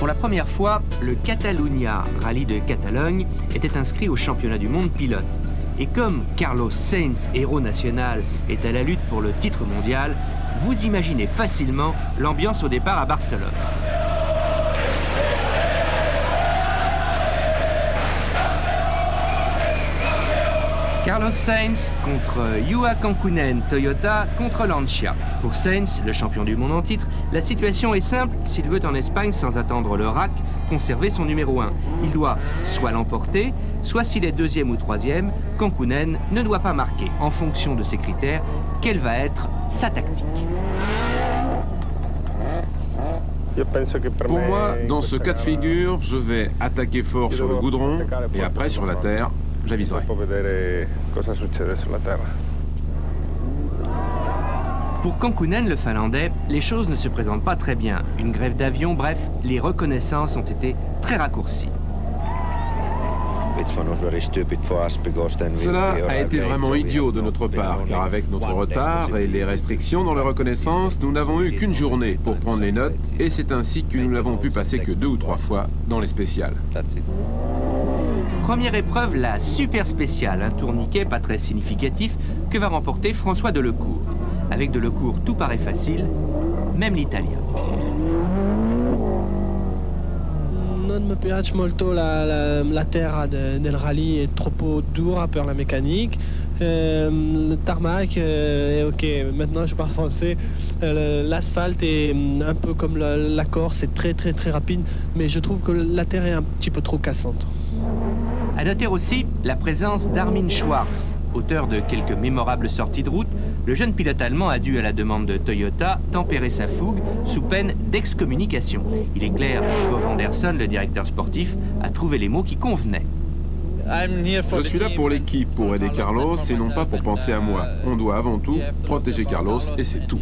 la première fois, le Catalunya Rallye de Catalogne était inscrit au championnat du monde pilote. Et comme Carlos Sainz, héros national, est à la lutte pour le titre mondial, vous imaginez facilement l'ambiance au départ à Barcelone. Carlos Sainz contre Juha Kankkunen, Toyota contre Lancia. Pour Sainz, le champion du monde en titre, la situation est simple s'il veut en Espagne sans attendre le RAC conserver son numéro 1. Il doit soit l'emporter, soit s'il est deuxième ou troisième, Kankkunen ne doit pas marquer. En fonction de ces critères, quelle va être sa tactique? Pour moi, dans ce cas de figure, je vais attaquer fort sur le goudron et après sur la terre, j'aviserai. Pour Kankkunen, le Finlandais, les choses ne se présentent pas très bien. Une grève d'avion, bref, les reconnaissances ont été très raccourcies. Cela a été vraiment idiot de notre part, car avec notre retard et les restrictions dans les reconnaissances, nous n'avons eu qu'une journée pour prendre les notes, et c'est ainsi que nous n'avons pu passer que 2 ou 3 fois dans les spéciales. Première épreuve, la super spéciale, un tourniquet pas très significatif que va remporter François Delecourt. Avec Delecourt, tout paraît facile, même l'italien. Non mi piace molto la terra del rallye, è troppo dura per la mécanique. Le tarmac est ok, maintenant je parle français. L'asphalte est un peu comme la Corse, c'est très rapide, mais je trouve que la terre est un petit peu trop cassante. À noter aussi la présence d'Armin Schwarz, auteur de quelques mémorables sorties de route. Le jeune pilote allemand a dû, à la demande de Toyota, tempérer sa fougue sous peine d'excommunication. Il est clair que Gov Anderson, le directeur sportif, a trouvé les mots qui convenaient. Je suis là pour l'équipe, pour aider Carlos et non pas pour penser à moi. On doit avant tout protéger Carlos et c'est tout.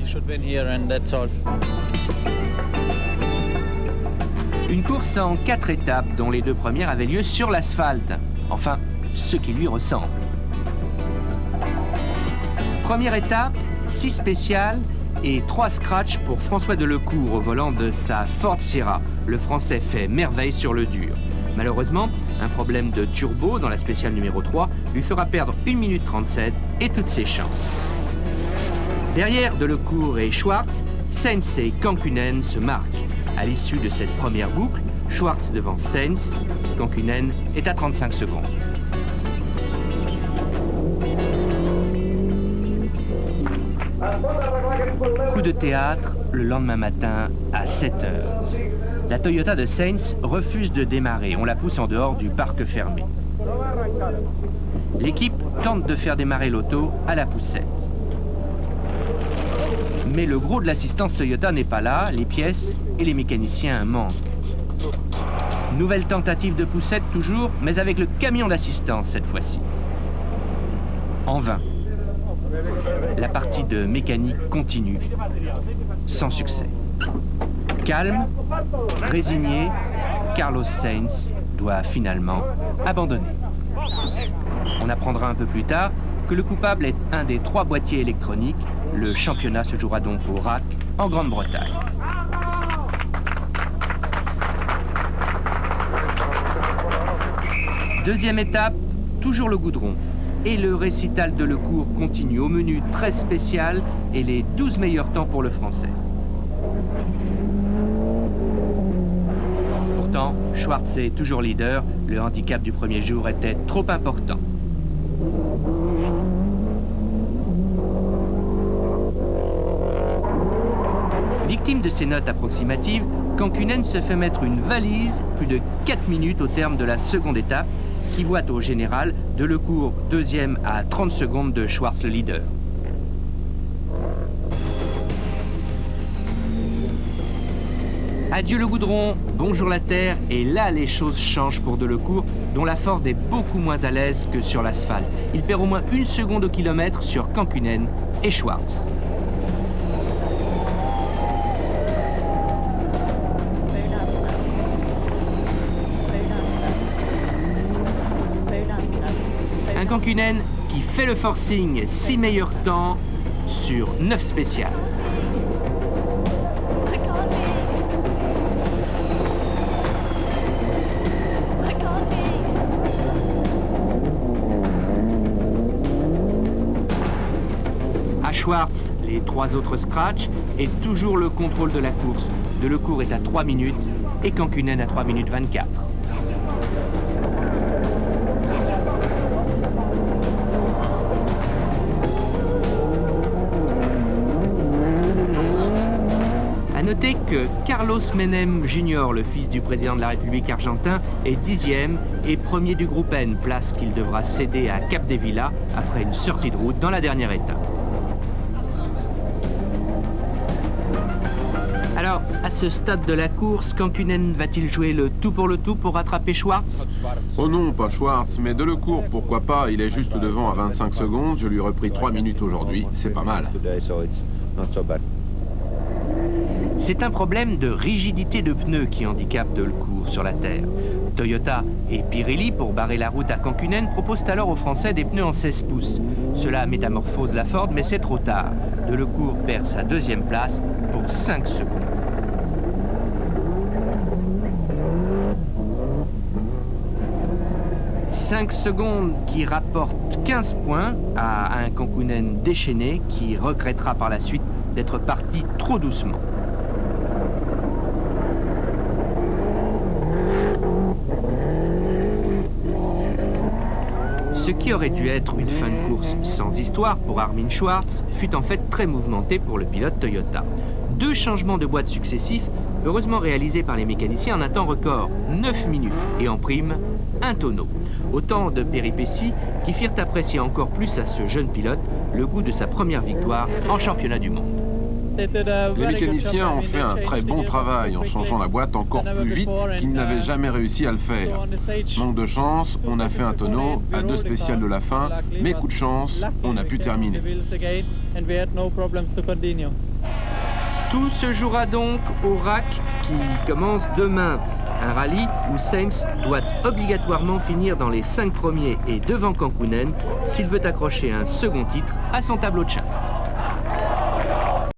Une course en 4 étapes dont les 2 premières avaient lieu sur l'asphalte. Enfin, ce qui lui ressemble. Première étape, 6 spéciales et 3 scratchs pour François Delecourt au volant de sa Ford Sierra. Le Français fait merveille sur le dur. Malheureusement, un problème de turbo dans la spéciale numéro 3 lui fera perdre 1 minute 37 et toutes ses chances. Derrière Delecourt et Schwarz, Sainz et Kankkunen se marquent. À l'issue de cette première boucle, Schwarz devant Sainz, Kankkunen est à 35 secondes. Coup de théâtre le lendemain matin à 7 h. La Toyota de Sainz refuse de démarrer. On la pousse en dehors du parc fermé. L'équipe tente de faire démarrer l'auto à la poussette. Mais le gros de l'assistance Toyota n'est pas là, les pièces et les mécaniciens manquent. Nouvelle tentative de poussette toujours, mais avec le camion d'assistance cette fois-ci. En vain. La partie de mécanique continue, sans succès. Calme, résigné, Carlos Sainz doit finalement abandonner. On apprendra un peu plus tard que le coupable est un des 3 boîtiers électroniques. Le championnat se jouera donc au RAC en Grande-Bretagne. Deuxième étape, toujours le goudron. Et le récital de Delecourt continue au menu très spécial et les 12 meilleurs temps pour le Français. Pourtant, Schwarz est toujours leader. Le handicap du premier jour était trop important. Victime de ces notes approximatives, Kankkunen se fait mettre une valise plus de 4 minutes au terme de la seconde étape, qui voit au général Delecourt deuxième à 30 secondes de Schwarz le leader. Adieu le goudron, bonjour la terre, et là les choses changent pour Delecourt, dont la Ford est beaucoup moins à l'aise que sur l'asphalte. Il perd au moins 1 seconde au kilomètre sur Kankkunen et Schwarz. Un Kankkunen qui fait le forcing, 6 meilleurs temps sur 9 spéciales. Schwartz, les 3 autres Scratch et toujours le contrôle de la course. Delecourt est à 3 minutes et Kankkunen à 3 minutes 24. A noter que Carlos Menem Jr., le fils du président de la République argentin, est 10e et premier du groupe N, place qu'il devra céder à Capdevila après une sortie de route dans la dernière étape. Alors, à ce stade de la course, Kankkunen va-t-il jouer le tout pour rattraper Schwartz? Oh non, pas Schwartz, mais Delecourt, pourquoi pas? Il est juste devant à 25 secondes, je lui ai repris 3 minutes aujourd'hui, c'est pas mal. C'est un problème de rigidité de pneus qui handicape Delecourt sur la terre. Toyota et Pirelli, pour barrer la route à Kankkunen, proposent alors aux Français des pneus en 16 pouces. Cela métamorphose la Ford, mais c'est trop tard. Delecourt perd sa 2e place pour 5 secondes. « 5 secondes qui rapportent 15 points à un Kankkunen déchaîné qui regrettera par la suite d'être parti trop doucement. Ce qui aurait dû être une fin de course sans histoire pour Armin Schwartz fut en fait très mouvementé pour le pilote Toyota. 2 changements de boîte successifs, heureusement réalisés par les mécaniciens en un temps record, 9 minutes, et en prime, un tonneau. Autant de péripéties qui firent apprécier encore plus à ce jeune pilote le goût de sa première victoire en championnat du monde. Les mécaniciens ont fait un très bon travail en changeant la boîte encore plus vite qu'ils n'avaient jamais réussi à le faire. Manque de chance, on a fait un tonneau à 2 spéciales de la fin, mais coup de chance, on a pu terminer. Tout se jouera donc au RAC qui commence demain. Un rallye où Sainz doit obligatoirement finir dans les 5 premiers et devant Kankkunen s'il veut accrocher un second titre à son tableau de chasse.